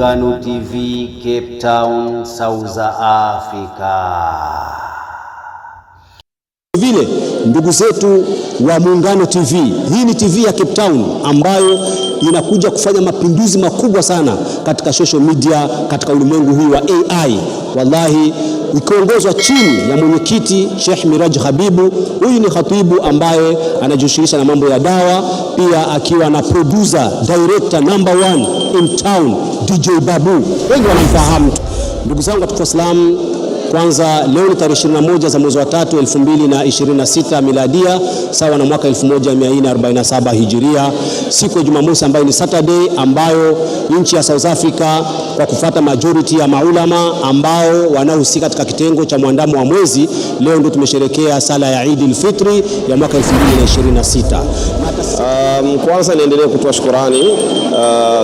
Muungano TV, Cape Town, South Africa. Vile ndugu zetu wa Muungano TV, hii ni TV ya Cape Town ambayo inakuja kufanya mapinduzi makubwa sana katika social media, katika ulimwengu huu wa AI. Wallahi, ikiongozwa chini ya mwenyekiti Sheikh Miraj Habibu. Huyu ni khatibu ambaye anajishughulisha na mambo ya dawa, pia akiwa na producer director number 1 in town, DJ Babu, wengi wanamfahamu. Ndugu zangu katika Islam, kwanza leo ni tarehe 21 za mwezi wa 3 2026 miladia, sawa na mwaka 1447 hijiria, siku ya Jumamosi ambayo ni Saturday, ambayo nchi ya South Africa kwa kufuata majority ya maulama ambao wanaohusika katika kitengo cha mwandamo wa mwezi, leo ndio tumesherekea sala ya Eid al-Fitri ya mwaka 2026. Kwanza niendelee kutoa shukrani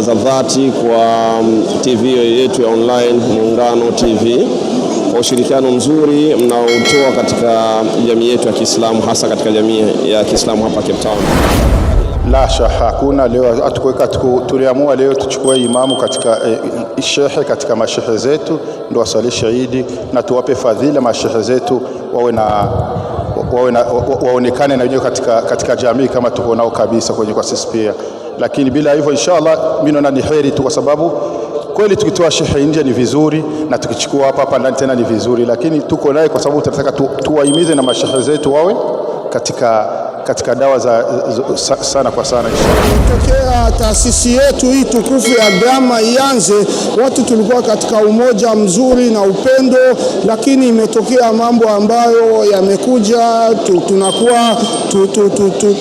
za dhati kwa TV yetu ya online Muungano TV kwa ushirikiano mzuri mnaotoa katika jamii yetu ya Kiislamu, hasa katika jamii ya Kiislamu hapa Cape Town. La shaka hakuna leo tuliamua leo tuchukue imamu katika shehe katika mashehe zetu ndio wasalishe Eid, na tuwape fadhila mashehe zetu waonekane na wenyewe katika jamii kama tuko nao kabisa kwenye kwa sisi pia. Lakini bila hivyo inshallah mimi naona ni heri tu, kwa sababu kweli tukitoa shehe nje ni vizuri na tukichukua hapa ndani tena ni vizuri, lakini tuko naye kwa sababu tunataka tuwahimize na mashehe zetu wawe katika dawa sana kwa sana inshallah. Tokea taasisi yetu hii tukufu ya Gama ianze, watu tulikuwa katika umoja mzuri na upendo, lakini imetokea mambo ambayo yamekuja, tunakuwa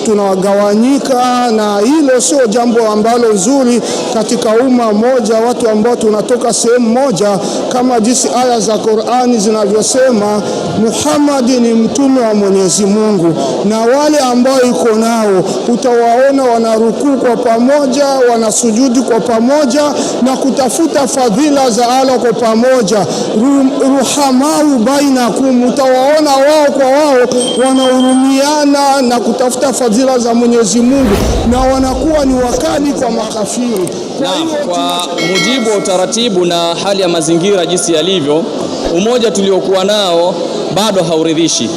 tunagawanyika, na hilo sio jambo ambalo nzuri katika umma moja, watu ambao tunatoka sehemu moja, kama jinsi aya za Qur'ani zinavyosema Muhammad ni mtume wa Mwenyezi Mungu, na wale ambao yuko nao utawaona wanarukuu kwa pamoja, wanasujudi kwa pamoja na kutafuta fadhila za Allah kwa pamoja. Ruhamau bainakum, utawaona wao kwa wao wanahurumiana na kutafuta fadhila za Mwenyezi Mungu, na wanakuwa ni wakali kwa makafiri. Kwa mujibu wa utaratibu na hali ya mazingira jinsi yalivyo, umoja tuliokuwa nao bado hauridhishi,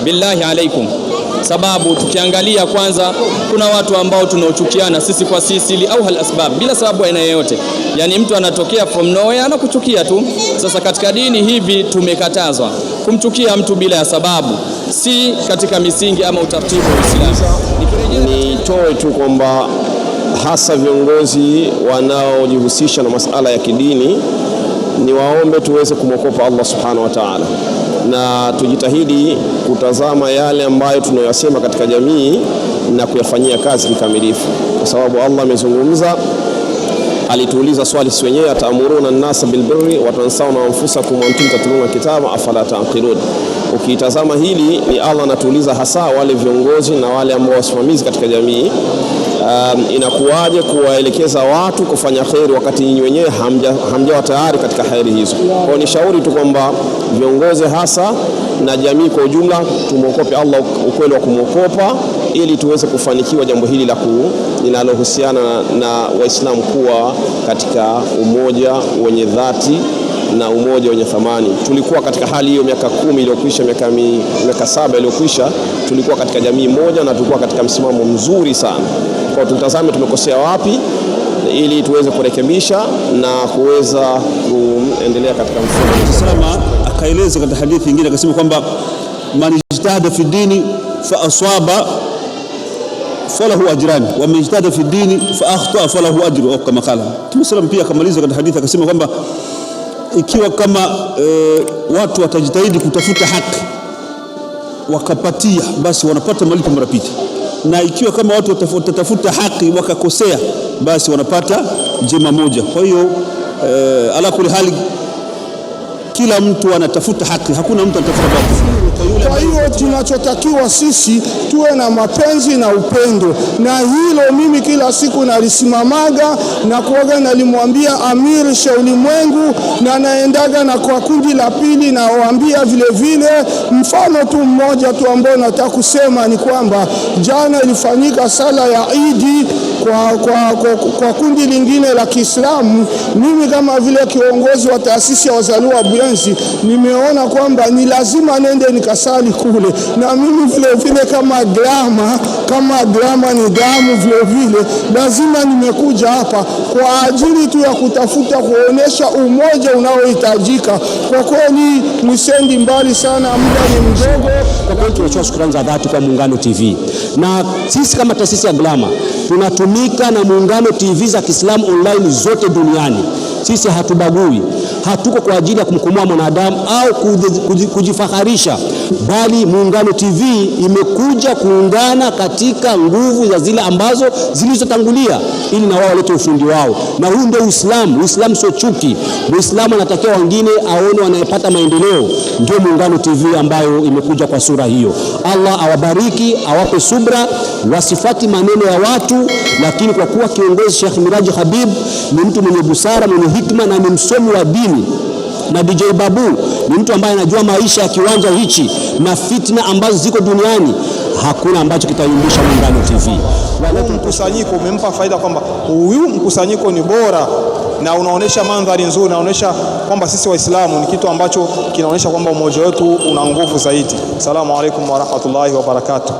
billahi alaikum. Sababu tukiangalia, kwanza kuna watu ambao tunaochukiana sisi kwa sisi au hal asbab, bila sababu aina yoyote. Yani mtu anatokea from nowhere anakuchukia tu. Sasa katika dini hivi tumekatazwa kumchukia mtu bila ya sababu, si katika misingi ama utaratibu wa Uislamu. Nitoe tu kwamba hasa viongozi wanaojihusisha na masala ya kidini ni waombe tuweze kumwogopa Allah subhanahu wa ta'ala, na tujitahidi kutazama yale ambayo tunayosema katika jamii na kuyafanyia kazi kikamilifu, kwa sababu Allah amezungumza, alituuliza swali sisi wenyewe, ataamuruna an-nasa bilbirri wa tansawna anfusakum wa antum tatluna kitaba afala taqilun. Ukitazama hili ni Allah anatuuliza hasa wale viongozi na wale ambao wasimamizi katika jamii, inakuwaje kuwaelekeza watu kufanya khairi wakati nyinyi wenyewe hamjawa tayari katika khairi hizo. Kwa ni shauri tu kwamba viongozi hasa na jamii kwa ujumla tumuogope Allah ukweli wa kumwogopa, ili tuweze kufanikiwa jambo hili linalohusiana na Waislamu kuwa katika umoja wenye dhati na umoja wenye thamani. Tulikuwa katika hali hiyo miaka 10 iliyokwisha, miaka 7 iliyokwisha, tulikuwa katika jamii moja na tulikuwa katika msimamo mzuri sana. Kwa tutazame tumekosea wapi ili tuweze kurekebisha na kuweza kuendelea katika mfumo. Salama akaeleza katika hadithi nyingine akasema kwamba man ijtahada fi dini fa aswaba falahu ajran wa man ijtahada fi dini fa akhta falahu ajru, kama kala Mtume pia akamaliza katika hadithi akasema kwamba ikiwa kama watu watajitahidi kutafuta haki wakapatia, basi wanapata malipo mara pili, na ikiwa kama watu watatafuta haki wakakosea, basi wanapata jema moja. Kwa hiyo ala kuli hali kila mtu anatafuta haki, hakuna mtu anatafuta batili. Kwa hiyo tunachotakiwa sisi tuwe na mapenzi na upendo, na hilo mimi kila siku nalisimamaga na kuoga nalimwambia Amir Shaulimwengu, na naendaga na kwa kundi la pili na waambia vile vile. Mfano tu mmoja tu ambao nataka kusema ni kwamba jana ilifanyika sala ya Eid kwa kundi lingine la Kiislamu, mimi kama vile kiongozi wa taasisi ya wazaliwa wa Buyenzi nimeona kwamba ni lazima nende nikasali kule, na mimi vile vile kama drama ni damu, vile vile lazima nimekuja hapa kwa ajili tu ya kutafuta kuonesha umoja unaohitajika. Kwa kweli msendi mbali sana, muda ni mdogo. Kwa kweli tunatoa shukrani za dhati kwa Muungano TV, na sisi kama taasisi ya Glama tunatumika na Muungano TV za Kiislamu online zote duniani. Sisi hatubagui, hatuko kwa ajili ya kumkomoa mwanadamu au kujifaharisha, bali Muungano TV imekuja kuungana katika nguvu za zile ambazo zilizotangulia ili na wao walete ufundi wao. Na huu ndio Uislamu. Uislamu sio chuki. Muislamu anatakiwa wengine aone wanayepata maendeleo. Ndio Muungano TV ambayo imekuja kwa sura hiyo. Allah awabariki, awape subra, wasifati maneno ya watu, lakini kwa kuwa kiongozi Sheikh Miraji Habib ni mtu mwenye busara, mwenye hikma na ni msomi wa dini, na DJ Babu ni mtu ambaye anajua maisha ya kiwanja hichi na fitna ambazo ziko duniani, hakuna ambacho kitayumbisha Muungano TV. Huu mkusanyiko umempa faida kwamba huyu mkusanyiko ni bora na unaonesha mandhari nzuri, unaonesha kwamba sisi Waislamu ni kitu ambacho kinaonesha kwamba umoja wetu una nguvu zaidi. Asalamu alaykum wa rahmatullahi wa barakatuh.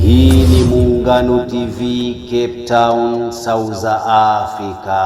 Hii ni Muungano TV, Cape Town, South Africa.